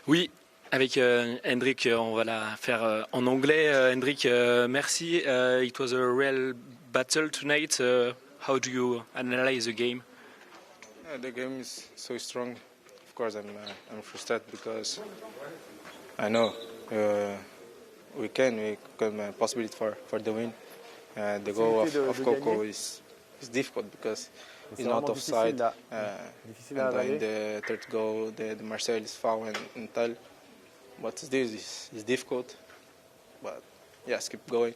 Oui, avec Hendrik, on va la faire en anglais. Hendrik, merci. It was a real battle tonight. How do you analyze the game? The game is so strong. Of course, I'm frustrated because I know we can possibility for the win. The goal of Coco is difficult because he's not offside. And in the third goal, the Marcel is foul and Tal. But this is difficult. But yes, keep going.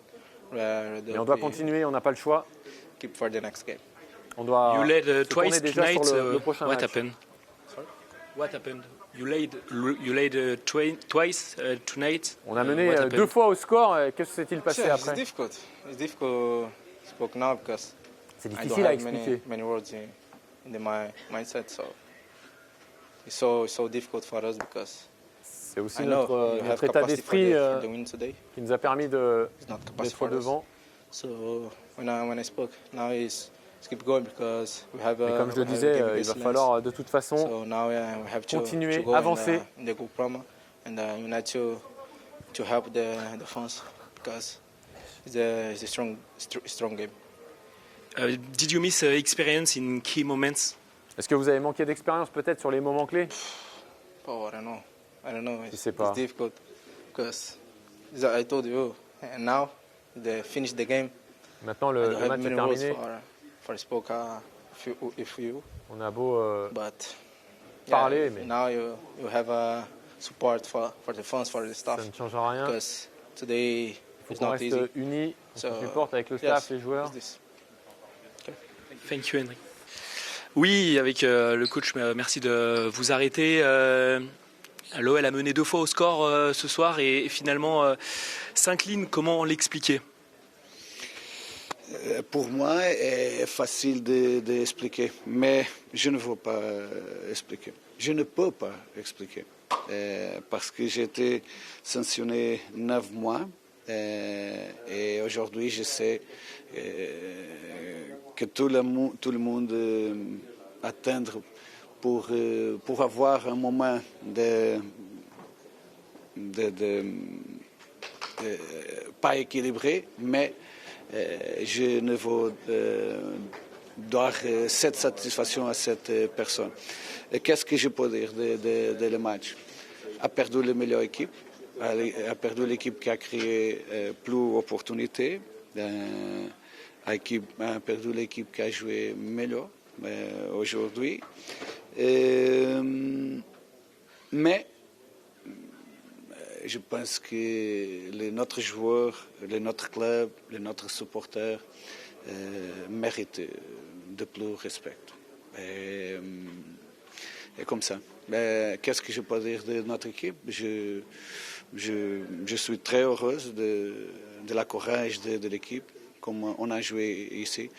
Et on doit continuer, on n'a pas le choix. Keep for the next game. On doit you led se tourner twice déjà tonight. sur le prochain What match. happened? Sorry? What happened? You laid twice tonight. On a mené What happened? 2 fois au score. Qu'est-ce qui s'est-il passé Yeah, après? it's difficult. It's difficult to speak now because C'est I don't difficile à have expliquer. many words in my mindset. So it's so difficult for us because C'est aussi I know notre you have état capacity d'esprit for the win today. qui nous a permis It's not capacity d'être for us. devant. So when I spoke, now is keep going because we have. Et comme je le disais, il va falloir de toute façon So now we have continuer, to go avancer. in the group promo, and we need to help the fans because it's a strong game. Did you miss experience in key moments? Est-ce que vous avez manqué d'expérience peut-être sur les moments clés? Oh, I don't know. Je sais pas. It's difficult because I told you, and now they finish the game. Maintenant I le don't have match est many words terminé. for spoke if you, On a beau but parler, mais now you have a support for the fans, for the staff. ça ne changera rien. Because today Il faut it's qu'on not reste easy. unis, on So, se supporte avec le staff, les joueurs. it's this. Thank you, Hendrik. Oui, avec le coach, merci de vous arrêter. L'OL a mené 2 fois au score ce soir et finalement s'incline. Comment l'expliquer? Pour moi, c'est facile d'expliquer, mais je ne veux pas expliquer. Je ne peux pas expliquer parce que j'ai été sanctionné 9 mois et aujourd'hui je sais que tout le monde attendre pour avoir un moment pas équilibré, mais je ne veux donner cette satisfaction à cette personne. Et qu'est-ce que je peux dire de le match? A perdu la meilleure équipe, a perdu l'équipe qui a créé plus d'opportunités, a perdu l'équipe qui a joué meilleur aujourd'hui. Mais je pense que notre joueur, notre club, notre supporter méritent de plus respect. Et comme ça. Qu'est-ce que je peux dire de notre équipe? Je suis très heureuse de la courage de l'équipe, comme on a joué ici,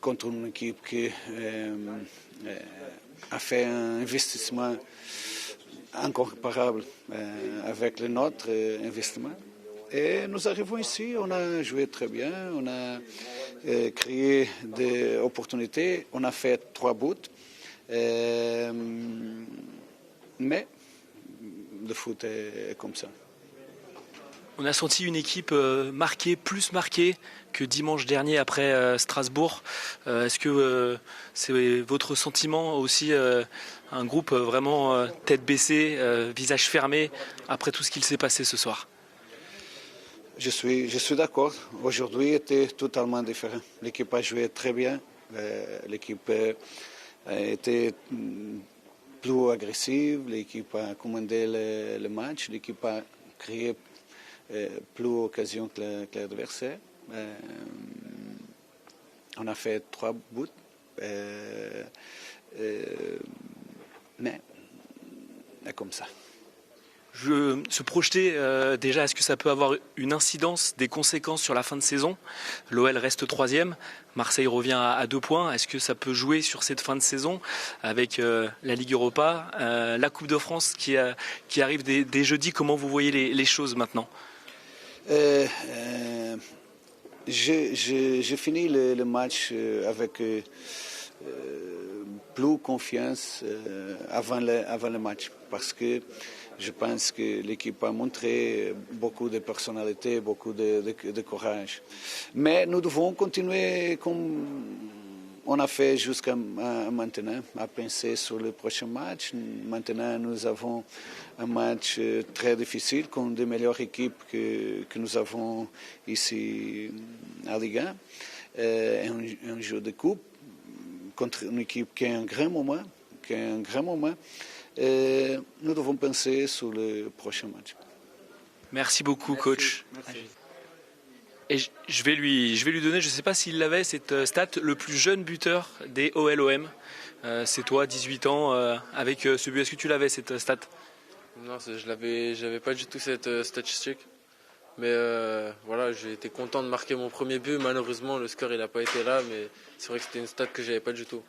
contre une équipe qui a fait un investissement incomparable avec le nôtre investissement. Et nous arrivons ici, on a joué très bien, on a créé des opportunités, on a fait 3 buts. Mais le foot est comme ça. On a senti une équipe plus marquée que dimanche dernier après Strasbourg. Est-ce que c'est votre sentiment aussi, un groupe vraiment tête baissée, visage fermé, après tout ce qu'il s'est passé ce soir? Je suis d'accord. Aujourd'hui était totalement différent. L'équipe a joué très bien. L'équipe a été plus agressive. L'équipe a commandé le match. L'équipe a créé plus d'occasions que l'adversaire. On a fait 3 buts. Mais c'est comme ça. Se projeter déjà, est-ce que ça peut avoir une incidence, des conséquences sur la fin de saison? L'OL reste 3e, Marseille revient à 2 points. Est-ce que ça peut jouer sur cette fin de saison avec la Ligue Europa, la Coupe de France qui arrive dès jeudi? Comment vous voyez les choses maintenant? J'ai fini le match avec plus confiance avant le match. Parce que je pense que l'équipe a montré beaucoup de personnalité, beaucoup de courage. Mais nous devons continuer comme on a fait jusqu'à maintenant, à penser sur le prochain match. Maintenant, nous avons un match très difficile contre des meilleures équipes que nous avons ici à Ligue 1. Un jeu de coupe contre une équipe qui a un grand moment. Nous devons penser sur le prochain match. Merci beaucoup, coach. Merci. Et je vais lui donner, je ne sais pas s'il l'avait, cette stat, le plus jeune buteur des OLOM. C'est toi, 18 ans, avec ce but. Est-ce que tu l'avais, cette stat? Non, j'avais pas du tout cette statistique. Mais voilà, j'ai été content de marquer mon premier but. Malheureusement, le score n'a pas été là, mais c'est vrai que c'était une stat que j'avais pas du tout.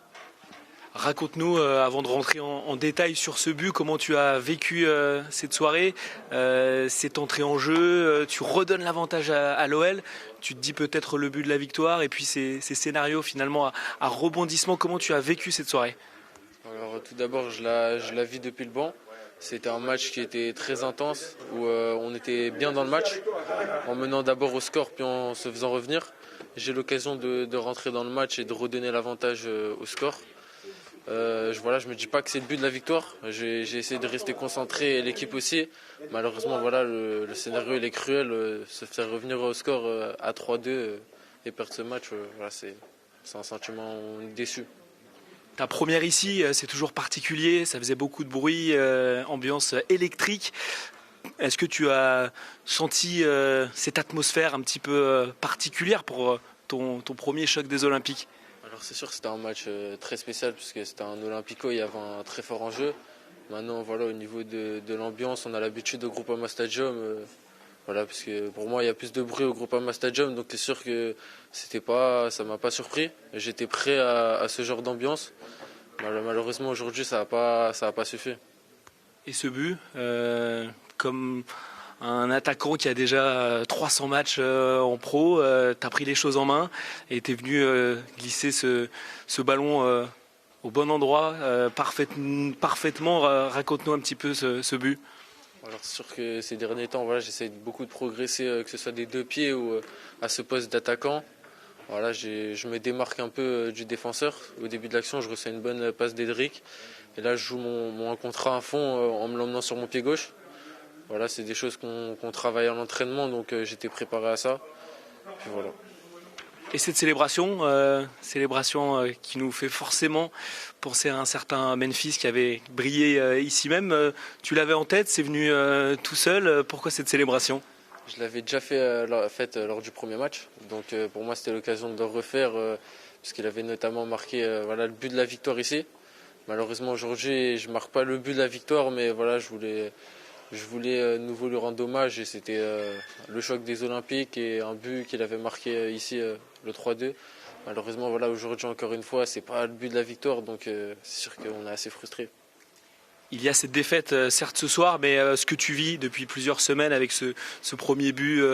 Raconte-nous, avant de rentrer en détail sur ce but, comment tu as vécu cette soirée, cette entrée en jeu, tu redonnes l'avantage à l'OL, tu te dis peut-être le but de la victoire, et puis ces scénarios finalement à rebondissement, comment tu as vécu cette soirée? Alors tout d'abord, je la vis depuis le banc. C'était un match qui était très intense, où on était bien dans le match, en menant d'abord au score, puis en se faisant revenir. J'ai l'occasion de rentrer dans le match et de redonner l'avantage au score. Je me dis pas que c'est le but de la victoire. J'ai essayé de rester concentré et l'équipe aussi. Malheureusement, voilà, le scénario il est cruel. Se faire revenir au score à 3-2 et perdre ce match, voilà, c'est un sentiment déçu. Ta première ici, c'est toujours particulier, ça faisait beaucoup de bruit, ambiance électrique. Est-ce que tu as senti cette atmosphère un petit peu particulière pour ton premier choc des Olympiques? Alors c'est sûr que c'était un match très spécial puisque c'était un Olympico, il y avait un très fort enjeu. Maintenant voilà, au niveau de l'ambiance, on a l'habitude au Groupama Stadium. Voilà, parce que pour moi il y a plus de bruit au Groupama Stadium, donc c'est sûr que ça m'a pas surpris. J'étais prêt à ce genre d'ambiance. Malheureusement aujourd'hui ça a pas suffi. Et ce but, comme un attaquant qui a déjà 300 matchs en pro, tu as pris les choses en main et tu es venu glisser ce ballon au bon endroit, parfaitement. Raconte-nous un petit peu ce but. Alors c'est sûr que ces derniers temps, voilà, j'essaie beaucoup de progresser, que ce soit des deux pieds ou à ce poste d'attaquant. Voilà, je me démarque un peu du défenseur. Au début de l'action, je reçois une bonne passe d'Edric. Et là, je joue mon 1 contre 1 à fond en me l'emmenant sur mon pied gauche. Voilà, c'est des choses qu'on travaille à l'entraînement, donc j'étais préparé à ça. Puis voilà. Et cette célébration qui nous fait forcément penser à un certain Memphis qui avait brillé ici même. Tu l'avais en tête, c'est venu tout seul. Pourquoi cette célébration? Je l'avais déjà faite lors du premier match. Donc pour moi, c'était l'occasion de le refaire, puisqu'il avait notamment marqué le but de la victoire ici. Malheureusement, aujourd'hui, je ne marque pas le but de la victoire, mais voilà, je voulais de nouveau lui rendre hommage et c'était le choc des Olympiques et un but qu'il avait marqué ici, le 3-2. Malheureusement, voilà, aujourd'hui encore une fois, c'est pas le but de la victoire, donc c'est sûr qu'on est assez frustré. Il y a cette défaite, certes ce soir, mais ce que tu vis depuis plusieurs semaines avec ce premier but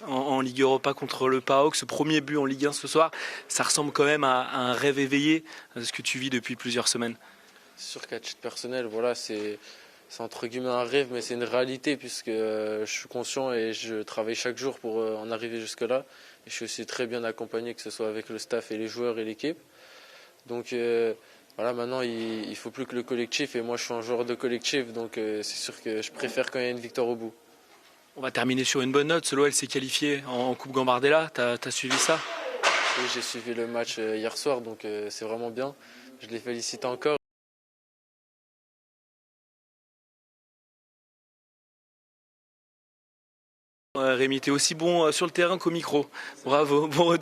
en Ligue Europa contre le PAOK, ce premier but en Ligue 1 ce soir, ça ressemble quand même à un rêve éveillé, ce que tu vis depuis plusieurs semaines. C'est sûr qu'à titre personnel, voilà, c'est entre guillemets un rêve, mais c'est une réalité puisque je suis conscient et je travaille chaque jour pour en arriver jusque-là. Et je suis aussi très bien accompagné, que ce soit avec le staff et les joueurs et l'équipe. Donc voilà, maintenant il ne faut plus que le collectif, et moi je suis un joueur de collectif, donc c'est sûr que je préfère quand il y a une victoire au bout. On va terminer sur une bonne note. L'OL s'est qualifié en Coupe Gambardella, tu as suivi ça? Oui, j'ai suivi le match hier soir, donc c'est vraiment bien. Je les félicite encore. Rémi, t'es aussi bon sur le terrain qu'au micro. Bravo, bon retour.